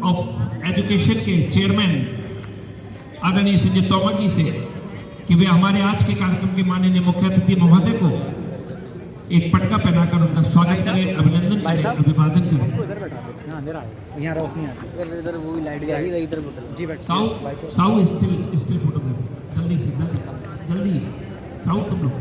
Of education के chairman आदरणीय संजय तोमर जी से कि वे हमारे आज के कार्यक्रम के माननीय मुख्य अतिथि महोदय को एक पटका पहनाकर उनका स्वागत करें, अभिनंदन करें, अभिवादन करें। यहाँ रोशनी आती इधर वो लाइट गई इधर जी साउ स्टिल फोटोग्राफी जल्दी से जल्दी साउ तुम लोग।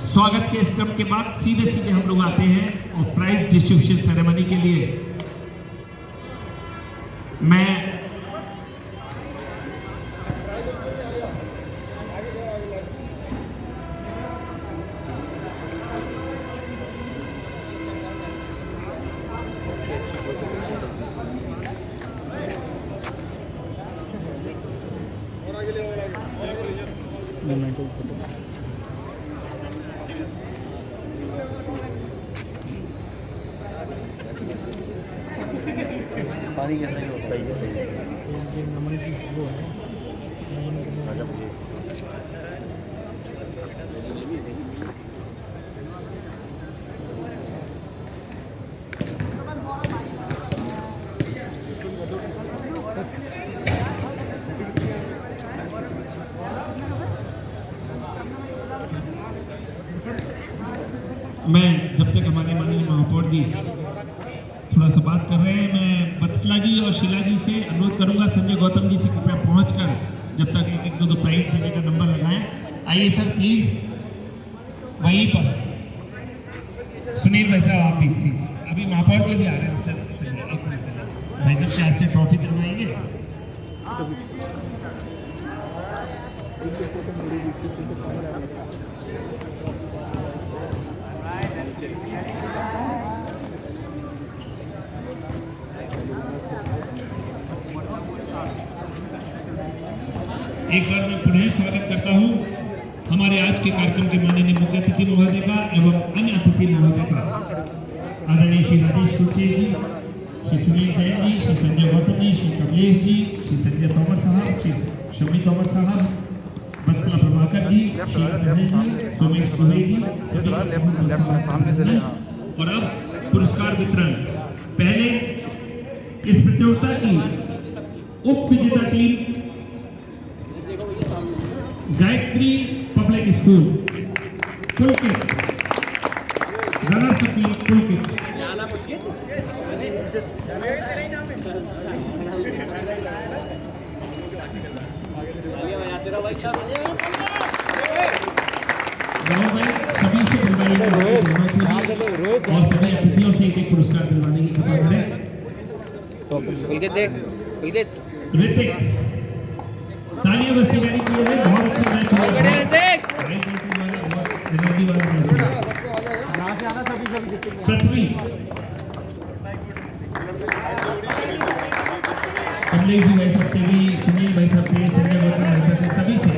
स्वागत के इस क्रम के बाद सीधे हम लोग आते हैं और प्राइज डिस्ट्रीब्यूशन सेरेमनी के लिए मैं पानी कितना सही है नमन की वो है मैं जब तक हमारे माननीय महापौर जी थोड़ा सा बात कर रहे हैं, मैं वत्सला जी और शीला जी से अनुरोध करूंगा, संजय गौतम जी से कृपया पहुंचकर जब तक एक दो प्राइज देने का नंबर लगाएं। आइए सर प्लीज वहीं पर। सुनील भाई साहब आप भी प्लीज, अभी महापौर जी भी आ रहे हैं। चलिए एक मिनट भाई साहब क्या से ट्रॉफी दिलवाएंगे। एक बार मैं पुनः स्वागत करता हूं हमारे आज के कार्यक्रम के माननीय मुख्य अतिथि महोदय का एवं अन्य अतिथि महोदय का, आदरणीय श्री राजेश कुलशेर जी, श्री सुनील जैन जी, श्री संजय गौतम जी, श्री कमलेश जी, श्री संजय तोमर साहब, श्री शमी तोमर साहब, वत्सला प्रभाकर जी, श्री महल जी, सोमेश दुबे जी, और अब पुरस्कार वितरण। पहले इस प्रतियोगिता की उप विजेता टीम गायत्री पब्लिक स्कूल पुलकित, रनर्स अप टीम पुलकित। राहुल भाई सभी से दिलवाइए और सभी अतिथियों से एक पुरस्कार दिलवाने की कृपा करें। ऋतिक तालियां बस्ती जारी की है, बहुत अच्छा मैच हुआ, एनर्जी वाला मैच हुआ। पृथ्वी कमलेश जी भाई साहब से भी, सुनील भाई साहब से, संजय गौतम भाई साहब से, सभी से।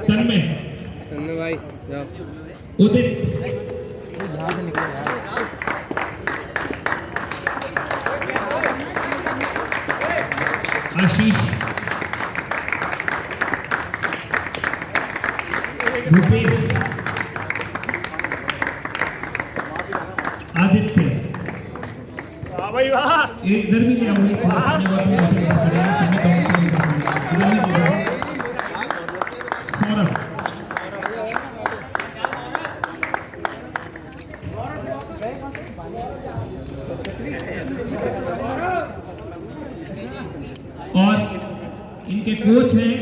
तन्मय भाई उदित, आशीष, भूपेश, आदित्य, इधर भी ले आओ, थोड़ा संजय गौतम भाई से बात करें, शमी तोमर से इधर भी ले आओ, सौरभ, और इनके कोच हैं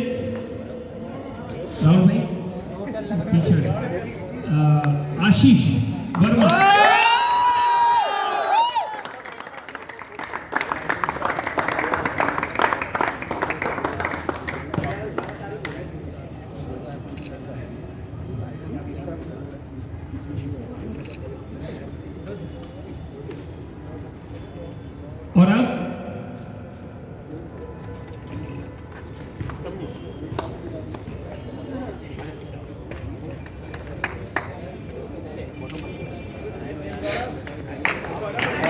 राहुल भाई, टी शर्ट आशीष वर्मा, और अब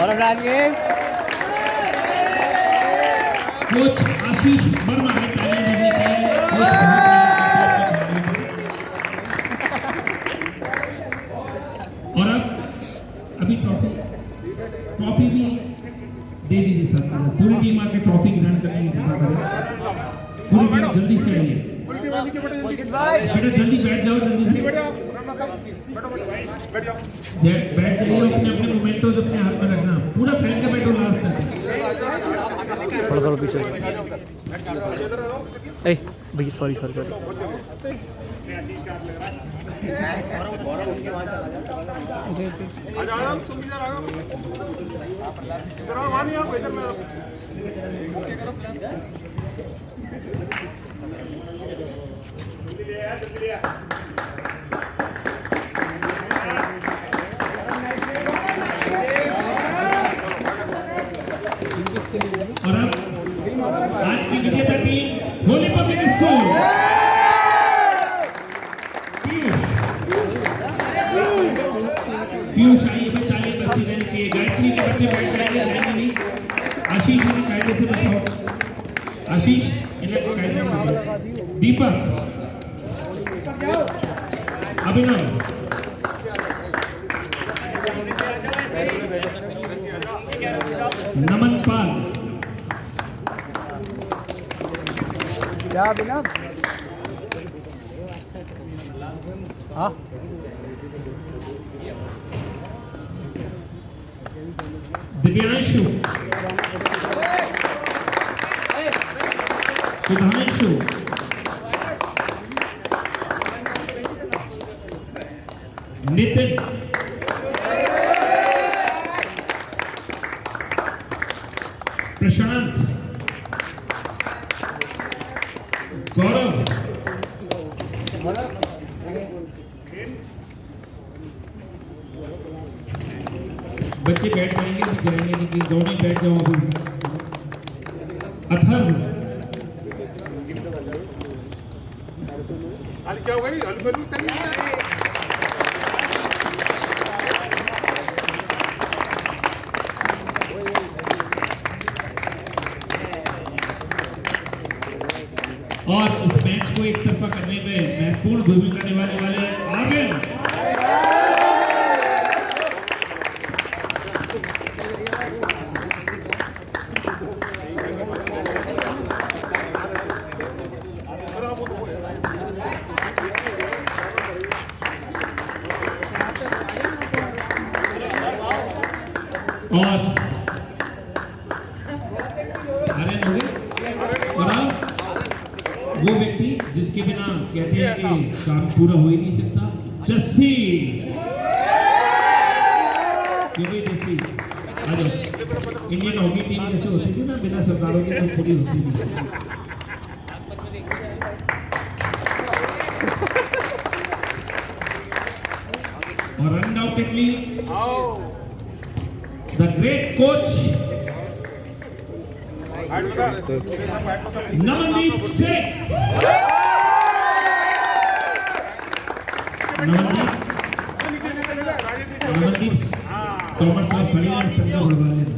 और राजेश कोच आशीष वर्मा है, तालियां बजनी चाहिए। कोच बहुत मेहनत करते हैं और अब अभी ट्रॉफी भी दे दीजिए सर। पूरी टीम आके ट्रॉफी ग्रहण करने की कृपा करें। पूरी टीम जल्दी से आइए बेटा, जल्दी बैठ जाओ, जल्दी से बैठ जाइए। अपने अपने मोमेंटोज अपने हाथ में रखना, पूरा फैल के बैठो लास्ट तक। थोड़ा पीछे ए भैया सॉरी और अब आज की विजेता team Holi public school Piyush आइए भाई, तालियां बजती रहनी चाहिए। गायत्री के बच्चे बैठ जाएंगे नहीं। आशीष इन्हें कायदे से बैठाओ, आशीष इन्हें कायदे से बैठाओ। दीपक, अभिनव, नमन पाल, क्या बिना हाँ दिव्यांशु, सुधांशु, नितिन, प्रशांत, गौरव, बच्चे बैठ जाएंगे तो जाएंगे नहीं कि दोनों बैठ जाओ। अभी अथर्व, क्या हो गई और इस मैच को एक तरफा करने में महत्वपूर्ण भूमिका निभाने वाले आर्यन, और आर्यन हो गए। और अब वो व्यक्ति जिसके बिना कहते हैं कि काम पूरा हो ही नहीं सकता, जस्सी, क्योंकि जस्सी आ जाओ। इंडियन हॉकी टीम जैसे होती थी ना, बिना सरकारों की तो पूरी होती नहीं। और undoubtedly the great coach Namandeep Singh, Namandeep Tomar साहब खड़े हैं, सबका बढ़वा लेना,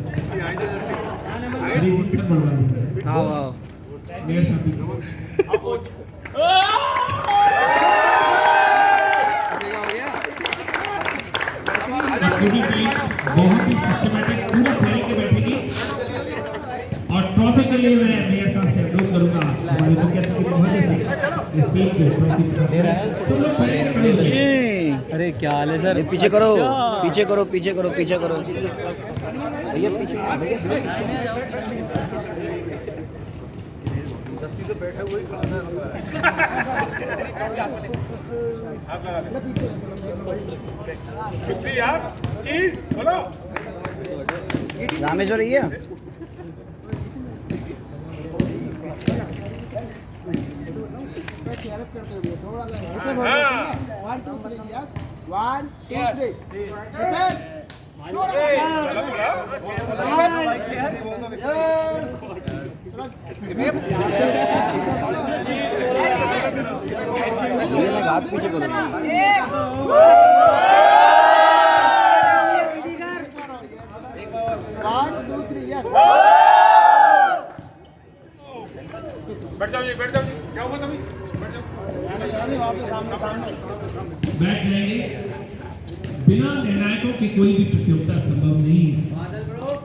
अरिजीत सिंह बढ़वा लेना। हाँ वाह मेरे साथी पूरी टीम बहुत ही सिस्टमैटिक पूरा फैल के बैठेगी। और ट्रॉफी के लिए मैं मेयर साहब से अनुरोध करूंगा, हमारे मुख्य अतिथि महोदय से इस टीम को ट्रॉफी दे रहा है। सब लोग खड़े हैं, खड़े हैं। अरे क्या हाल है सर? पीछे करो पीछे करो पीछे करो पीछे करो भैया पीछे यार चीज बोलो रामेश्वर ये हाथ पीछे करो बैठ जाएंगे। बिना निर्णायकों के कोई भी प्रतियोगिता संभव नहीं है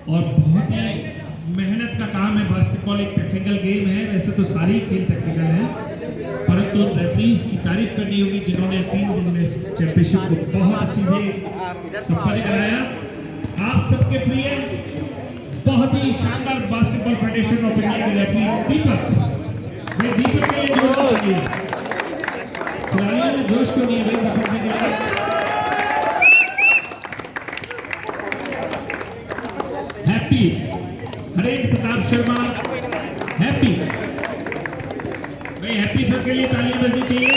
और बहुत ही मेहनत का काम है। बास्केटबॉल एक टेक्निकल गेम है, वैसे तो सारे ही खेल टेक्निकल हैं, परंतु रेफरीज की तारीफ करनी होगी जिन्होंने 3 दिन में चैंपियनशिप को बहुत अच्छी से संपन्न कराया। आप सबके प्रिय बहुत ही शानदार बास्केटबॉल फेडरेशन ऑफ इंडिया के रेफरी दीपक, वे दीपक के लिए जोरदार तालियां। खिलाड़ियों में जोश क्यों नहीं है भाई दीपक के लिए? हैप्पी हरेंद्र प्रताप शर्मा, हैप्पी भाई, हैप्पी सर के लिए तालियां बजनी चाहिए।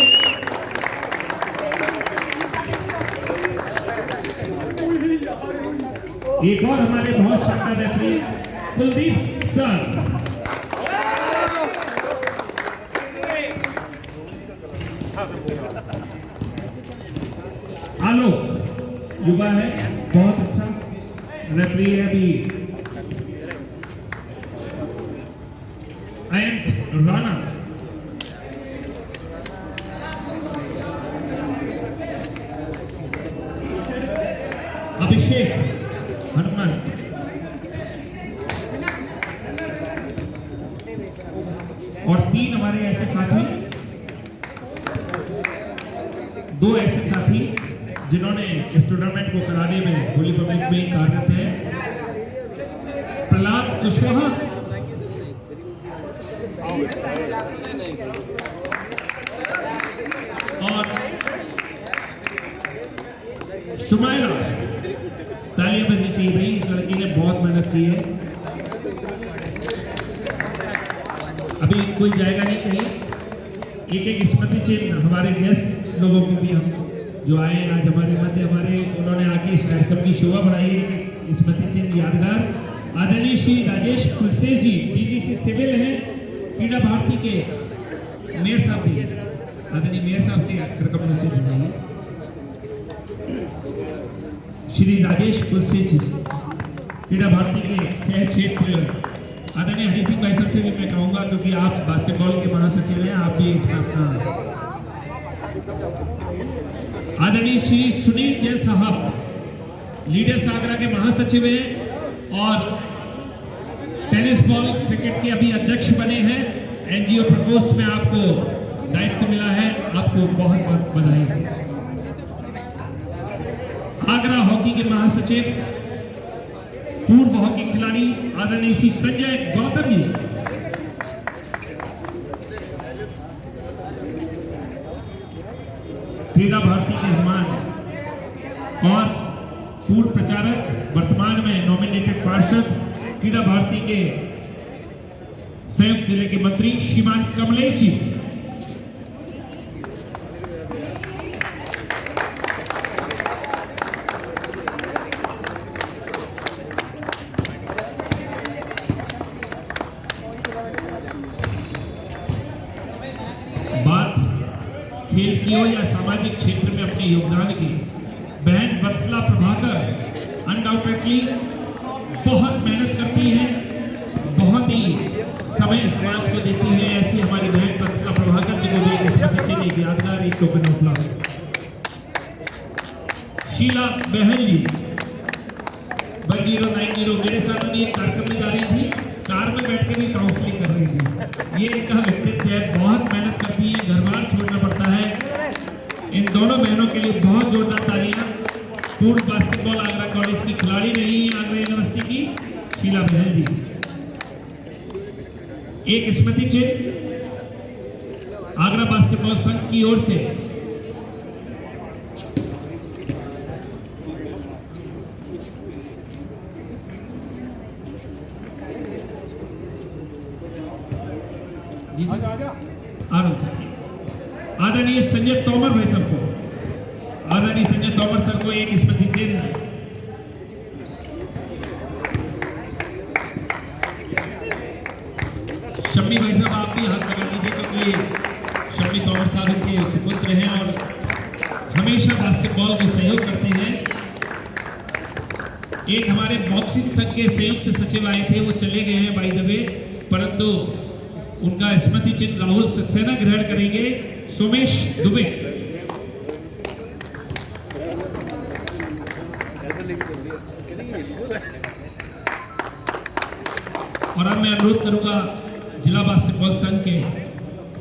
एक और हमारे बहुत शानदार रेफरी कुलदीप सर, आलोक युवा है, बहुत अच्छा रेफरी है। अभी अयंत राणा, अभिषेक हनुमान, और 3 हमारे ऐसे साथी, 2 ऐसे साथी जिन्होंने इस टूर्नामेंट को कराने में होली पब्लिक में कार्यरत है। प्रहलाद कुशवाहा, और सुमाइरा, तालियां बजनी चाहिए भाई, इस लड़की ने बहुत मेहनत की है। अभी कोई जाएगा नहीं कहीं। एक स्मृति चिन्ह हमारे गेस्ट लोगों को भी, हम जो आए आज हमारे मध्य, हमारे उन्होंने आके इस कार्यक्रम की शोभा बढ़ाई है। स्मृति चिन्ह यादगार आदरणीय श्री राजेश कुलसेश जी, डीजीसी सिविल हैं, क्रीड़ा भारती के मेयर साहब भी, आदरणीय मेयर साहब के कार्यक्रम से जुड़े श्री राजेश कुलसेश जी, क्रीड़ा भारती के सह क्षेत्र आदरणीय हरि सिंह भाई साहब से भी मैं कहूँगा, क्योंकि आप बास्केटबॉल के महासचिव हैं, आप भी इसमें अपना। आदरणीय श्री सुनील जैन साहब लीडर्स आगरा के महासचिव हैं और टेनिस बॉल क्रिकेट के अभी अध्यक्ष बने हैं। एनजीओ प्रकोष्ठ में आपको दायित्व मिला है, आपको बहुत बहुत बधाई। आगरा हॉकी के महासचिव, पूर्व हॉकी खिलाड़ी आदरणीय श्री संजय गौतम जी, क्रीड़ा भारती के हनुमान, और पूर्व प्रचारक, वर्तमान में नॉमिनेटेड पार्षद, क्रीड़ा भारती के संयुक्त जिले के मंत्री श्रीमान कमलेश जी। बात खेल की हो या सामाजिक क्षेत्र में अपने योगदान की, बहन वत्सला प्रभाकर अनडाउटेडली बहुत मेहनत करती है, बहुत ही समय समाज को देती है। ऐसी हमारी बहन वत्सला प्रभाकर जी को भी एक स्मृति चिन्ह, एक यादगार, एक टोकन ऑफ लव। शीला बहन जी 1090 मेरे साथ अभी एक कार्यक्रम में जा रही थी, कार में बैठ के भी काउंसलिंग कर रही थी। ये इनका व्यक्तित्व है, बहुत मेहनत करती है, घर बार छोड़ना पड़ता है। इन दोनों बहनों के लिए बहुत जोरदार तालियां। पूर्व बास्केटबॉल आगरा कॉलेज की खिलाड़ी रही है आगरा यूनिवर्सिटी की शीला बहन जी। एक स्मृति चिन्ह आगरा बास्केटबॉल संघ की ओर से जी सर, आदरणीय संजय तोमर भाई साहब को, आदरणीय संजय तोमर सर को एक स्मृति चिन्ह। शम्मी भाई साहब आप भी हाथ लगा लीजिए, क्योंकि शम्मी तोमर साहब उनके सुपुत्र हैं और हमेशा बास्केटबॉल को सहयोग करते हैं। एक हमारे बॉक्सिंग संघ के संयुक्त सचिव आए थे, वो चले गए हैं बाय द वे, परंतु उनका स्मृति चिन्ह राहुल सक्सेना ग्रहण करेंगे। सोमेश दुबे, और अब मैं अनुरोध करूंगा जिला बास्केटबॉल संघ के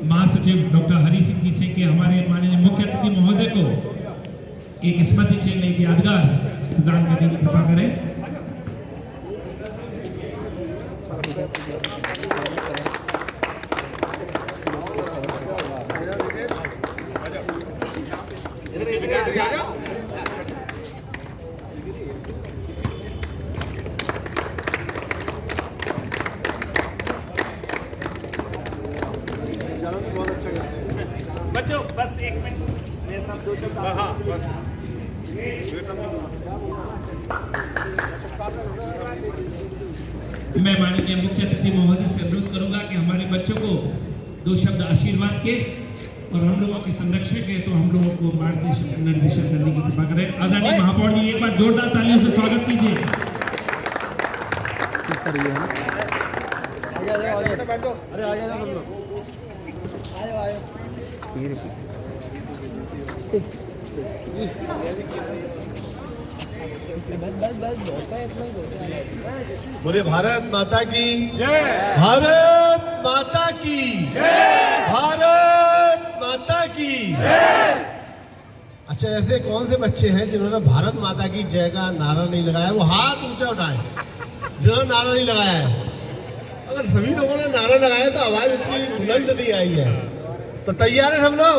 महासचिव डॉक्टर हरि सिंह जी से कि हमारे माननीय मुख्य अतिथि महोदय को एक स्मृति चिन्ह, एक यादगार प्रदान करने की कृपा करें। बच्चों बस एक मिनट मेरे साथ दो शब्द। हाँ बस मैं माननीय मुख्य अतिथि महोदय से अनुरोध करूंगा कि हमारे बच्चों को दो शब्द आशीर्वाद के और हम लोगों के संरक्षण के तो हम लोगों को मार्गदर्शन निर्देशन करने की कृपा करें। आदरणीय महापौर जी, एक बार जोरदार तालियों से स्वागत कीजिए। अरे आ जाओ सब लोग। बोले भारत माता की जय, भारत माता की जय, भारत माता की जय। अच्छा, ऐसे कौन से बच्चे हैं जिन्होंने भारत माता की जय का नारा नहीं लगाया? वो हाथ ऊंचा उठाए जिन्होंने नारा नहीं लगाया है। अगर सभी लोगों ने नारा लगाया तो आवाज इतनी बुलंद नहीं आई है। तो तैयार है सब लोग?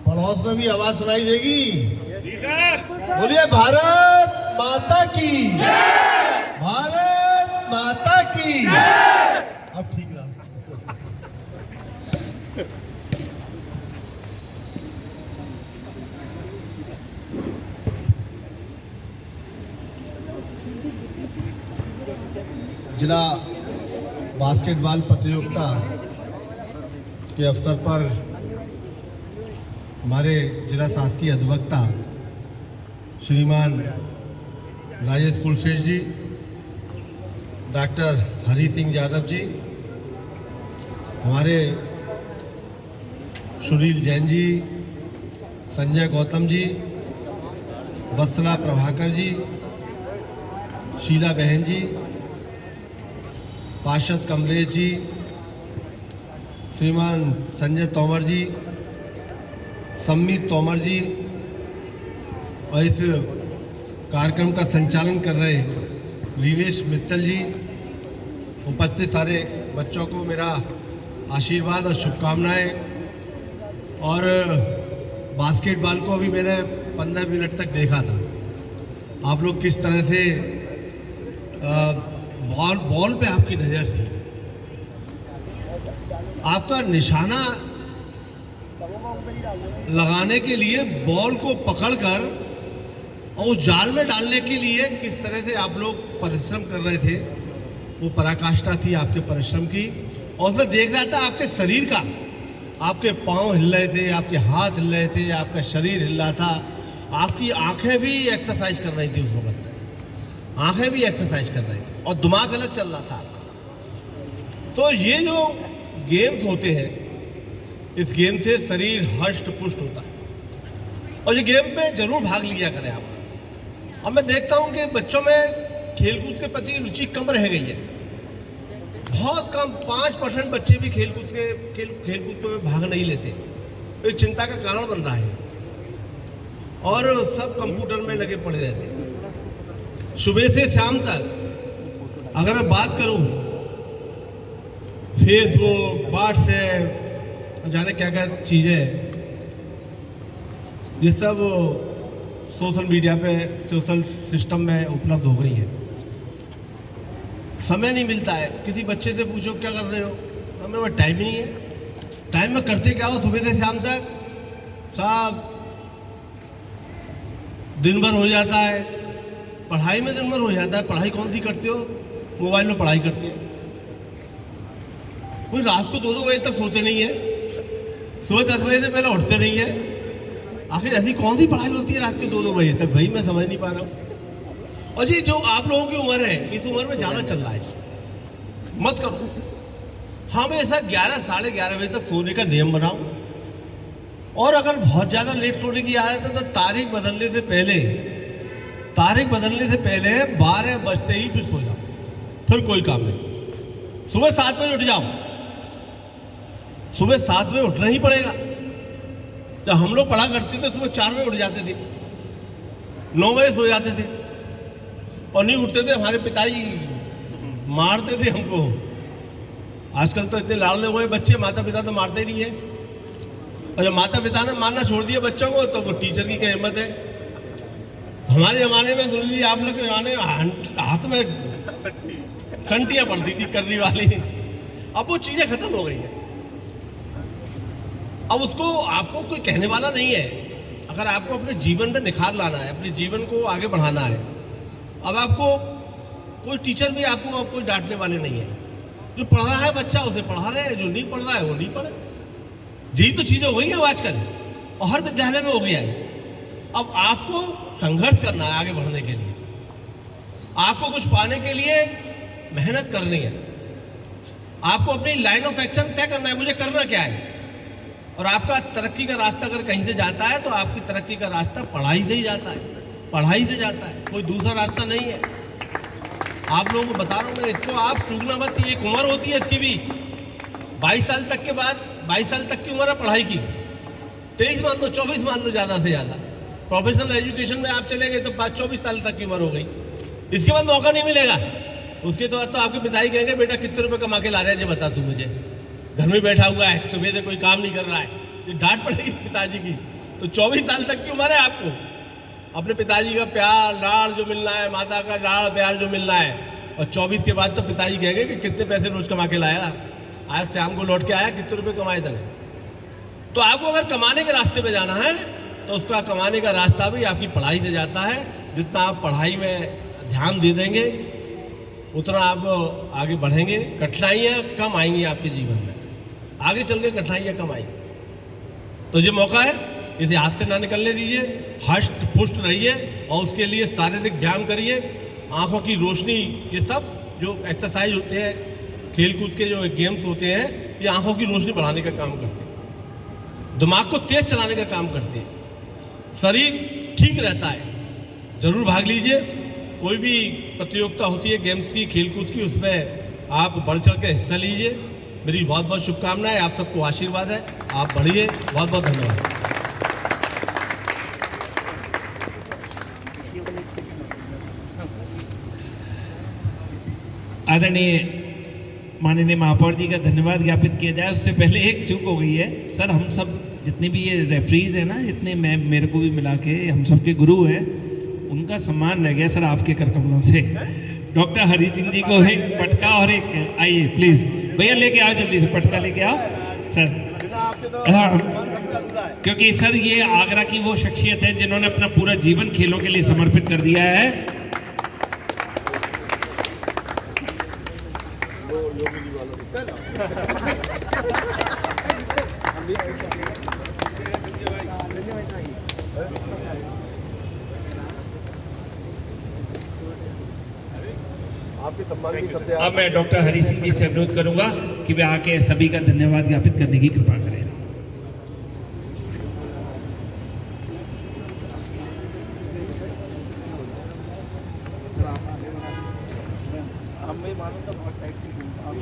पड़ोस में भी आवाज सुनाई देगी। बोलिए भारत माता की, भारत माता की। अब ठीक रहा। जिला बास्केटबॉल प्रतियोगिता के अवसर पर हमारे जिला शासकीय अधिवक्ता श्रीमान राजेश कुलश्रेष्ठ जी, डॉक्टर हरि सिंह यादव जी, हमारे सुनील जैन जी, संजय गौतम जी, वत्सला प्रभाकर जी, शीला बहन जी, पार्षद कमलेश जी, श्रीमान संजय तोमर जी, सम्मित तोमर जी, और इस कार्यक्रम का संचालन कर रहे लीनेश मित्तल जी, उपस्थित सारे बच्चों को मेरा आशीर्वाद और शुभकामनाएं। और बास्केटबॉल को अभी मैंने 15 मिनट तक देखा था। आप लोग किस तरह से बॉल पे आपकी नज़र थी। आपका निशाना लगाने के लिए बॉल को पकड़कर और उस जाल में डालने के लिए किस तरह से आप लोग परिश्रम कर रहे थे, वो पराकाष्ठा थी आपके परिश्रम की। और उसमें देख रहा था आपके शरीर का, आपके पांव हिल रहे थे, आपके हाथ हिल रहे थे, आपका शरीर हिल रहा था, आपकी आंखें भी एक्सरसाइज कर रही थी। उस वक्त आंखें भी एक्सरसाइज कर रही थी और दिमाग अलग चल रहा था आपका। तो ये जो गेम्स होते हैं, इस गेम से शरीर हष्ट पुष्ट होता है और ये गेम में जरूर भाग लिया करें आप। अब मैं देखता हूं कि बच्चों में खेलकूद के प्रति रुचि कम रह गई है, बहुत कम। 5% बच्चे भी खेलकूद में भाग नहीं लेते। एक चिंता का कारण बन रहा है और सब कंप्यूटर में लगे पड़े रहते हैं। सुबह से शाम तक अगर मैं बात करूं, फेसबुक, व्हाट्सएप, जाने क्या क्या चीज़ें, ये सब सोशल मीडिया पे, सोशल सिस्टम में उपलब्ध हो गई है। समय नहीं मिलता है। किसी बच्चे से पूछो क्या कर रहे हो, हमें वो टाइम ही नहीं है। टाइम में करते क्या हो? सुबह से शाम तक सब दिन भर हो जाता है, पढ़ाई में दिन भर हो जाता है। पढ़ाई कौन सी करते हो? मोबाइल में पढ़ाई करते हो। कोई रात को 2-2 बजे तक सोते नहीं है, सुबह 10 बजे से पहले उठते नहीं है। आखिर ऐसी कौन सी पढ़ाई होती है रात के 2-2 बजे तक? भाई मैं समझ नहीं पा रहा हूँ। और जी जो आप लोगों की उम्र है, इस उम्र में ज़्यादा चल रहा है, मत करो। हाँ भाई, ऐसा 11, साढ़े 11 बजे तक सोने का नियम बनाओ। और अगर बहुत ज़्यादा लेट सोने की आदत है तो तारीख बदलने से पहले तारीख बदलने से पहले 12 बजते ही फिर सो जाओ, फिर कोई काम नहीं। सुबह 7 बजे उठ जाओ, सुबह 7 बजे उठना ही पड़ेगा। जब हम लोग पढ़ा करते थे सुबह 4 बजे उठ जाते थे, 9 बजे सो जाते थे और नहीं उठते थे, हमारे पिताजी मारते थे हमको। आजकल तो इतने लाड़ले हुए बच्चे, माता पिता तो मारते ही नहीं है। और जब माता पिता ने मारना छोड़ दिया बच्चों को, तो वो टीचर की क्या हिम्मत है। हमारे जमाने में सुन लीजिए, आप लोग के जमाने में हाथ में घंटियां पड़ती थी करने वाली, अब वो चीजें खत्म हो गई हैं। अब उसको आपको कोई कहने वाला नहीं है। अगर आपको अपने जीवन में निखार लाना है, अपने जीवन को आगे बढ़ाना है, अब आपको कोई टीचर भी आपको कोई डांटने वाले नहीं है। जो पढ़ रहा है बच्चा उसे पढ़ा रहे हैं, जो नहीं पढ़ रहा है वो नहीं पढ़े। यही तो चीजें हो गई हैं आजकल, और हर विद्यालय में हो गया है। अब आपको संघर्ष करना है आगे बढ़ने के लिए, आपको कुछ पाने के लिए मेहनत करनी है, आपको अपनी लाइन ऑफ एक्शन तय करना है, मुझे करना क्या है। और आपका तरक्की का रास्ता अगर कहीं से जाता है तो आपकी तरक्की का रास्ता पढ़ाई से ही जाता है, पढ़ाई से जाता है, कोई दूसरा रास्ता नहीं है। आप लोगों को बता रहा हूँ मैं, इसको आप चूकना मत। एक उम्र होती है इसकी भी, 22 साल तक के बाद, 22 साल तक की उम्र है पढ़ाई की, 23 मान लो, 24 मान लो ज़्यादा से ज़्यादा। प्रोफेशनल एजुकेशन में आप चले गए तो 24 साल तक की उम्र हो गई, इसके बाद मौका नहीं मिलेगा। उसके बाद तो आपके पिताजी कहेंगे बेटा कितने रुपए कमा के ला रहे हैं, जो बता तू मुझे, घर में बैठा हुआ है, सुबह से कोई काम नहीं कर रहा है, ये डांट पड़ेगी पिताजी की। तो 24 साल तक की उम्र है आपको अपने पिताजी का प्यार लाड़ जो मिलना है, माता का लाड़ प्यार जो मिलना है। और 24 के बाद तो पिताजी कहेंगे कि कितने पैसे रोज कमा के लाया, आज शाम को लौट के आया, कितने रुपए कमाए तने। तो आपको अगर कमाने के रास्ते पे जाना है तो उसका कमाने का रास्ता भी आपकी पढ़ाई से जाता है। जितना आप पढ़ाई में ध्यान दे देंगे उतना आप आगे बढ़ेंगे, कठिनाइयाँ कम आएंगी आपके जीवन में, आगे चल के कठिनाइयाँ कम आएंगी। तो ये मौका है, इसे हाथ से ना निकलने दीजिए, हष्ट पुष्ट रहिए और उसके लिए शारीरिक व्यायाम करिए, आंखों की रोशनी, ये सब जो एक्सरसाइज होते हैं, खेलकूद के जो गेम्स होते हैं, ये आंखों की रोशनी बढ़ाने का काम करते हैं, दिमाग को तेज चलाने का काम करते हैं, शरीर ठीक रहता है। जरूर भाग लीजिए, कोई भी प्रतियोगिता होती है गेम्स की, खेलकूद की, उसमें आप बढ़ चढ़ के हिस्सा लीजिए। मेरी बहुत बहुत शुभकामनाएं, आप सबको आशीर्वाद है, आप बढ़िए। बहुत बहुत धन्यवाद। आदरणीय माननीय महापौर जी का धन्यवाद ज्ञापित किया जाए। उससे पहले एक चूक हो गई है सर, हम सब जितने भी ये रेफरीज हैं ना, इतने मैं मेरे को भी मिला के हम सबके गुरु हैं, उनका सम्मान रह गया सर आपके कर कमलों से। डॉक्टर हरी सिंह जी को एक पटका और एक, आइए प्लीज भैया लेके आओ, जल्दी से पटका लेके आओ सर। हाँ, क्योंकि सर ये आगरा की वो शख्सियत है जिन्होंने अपना पूरा जीवन खेलों के लिए समर्पित कर दिया है। अब मैं डॉक्टर हरी सिंह जी से अनुरोध करूंगा कि वे आके सभी का धन्यवाद ज्ञापित करने की कृपा करें।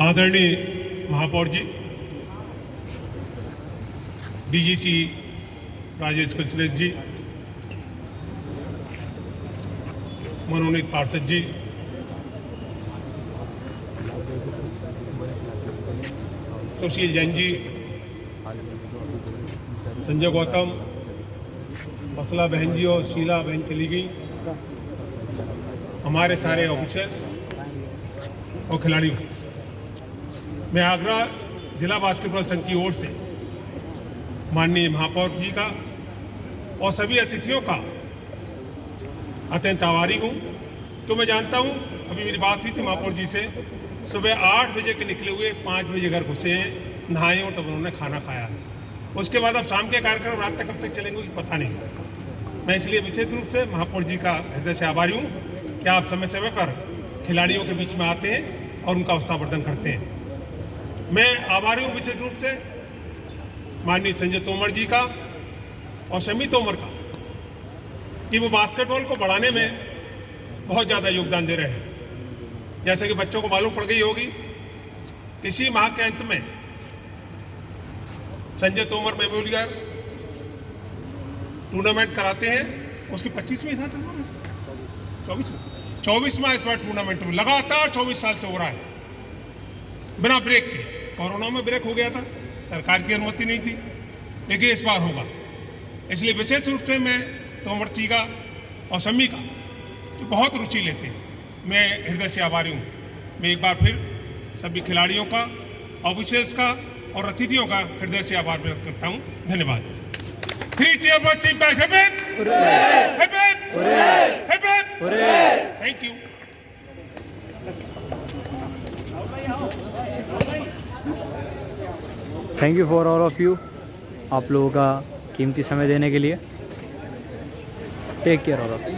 आदरणीय महापौर जी, डीजीसी राजेश कुलश्रेष्ठ जी, मनोनीत पार्षद जी, सुशील जैन जी, संजय गौतम, मसला बहन जी और शीला बहन चली गई, हमारे सारे ऑफिसर्स और खिलाड़ियों, मैं आगरा जिला बास्केटबॉल संघ की ओर से माननीय महापौर जी का और सभी अतिथियों का अत्यंत आभारी हूँ। तो मैं जानता हूँ, अभी मेरी बात हुई थी महापौर जी से, सुबह 8 बजे के निकले हुए 5 बजे घर घुसे हैं, नहाए और तब उन्होंने खाना खाया है। उसके बाद अब शाम के कार्यक्रम रात तक कब तक चलेंगे पता नहीं। मैं इसलिए विशेष रूप से महापौर जी का हृदय से आभारी हूँ कि आप समय समय पर खिलाड़ियों के बीच में आते हैं और उनका उत्साहवर्धन करते हैं। मैं आभारी हूँ विशेष रूप से माननीय संजय तोमर जी का और शमी तोमर का कि वो बास्केटबॉल को बढ़ाने में बहुत ज़्यादा योगदान दे रहे हैं। जैसे कि बच्चों को मालूम पड़ गई होगी, इसी माह के अंत में संजय तोमर मेमोरियल टूर्नामेंट कराते हैं। उसकी 25वीं साल चल रहा है, 24वां इस बार टूर्नामेंट में लगातार 24 साल से हो रहा है बिना ब्रेक के। कोरोना में ब्रेक हो गया था, सरकार की अनुमति नहीं थी, लेकिन इस बार होगा। इसलिए विशेष रूप से मैं तोमर जी का और सम्मी का जो बहुत रुचि लेते हैं, मैं हृदय से आभारी हूँ। मैं एक बार फिर सभी खिलाड़ियों का, ऑफिशियल्स का और अतिथियों का हृदय से आभार व्यक्त करता हूँ। धन्यवाद। 3 cheer for Chief Back. Hip hip! Hip hip! Hip hip! Thank you. Thank you for all of you, आप लोगों का कीमती समय देने के लिए। Take care all of you.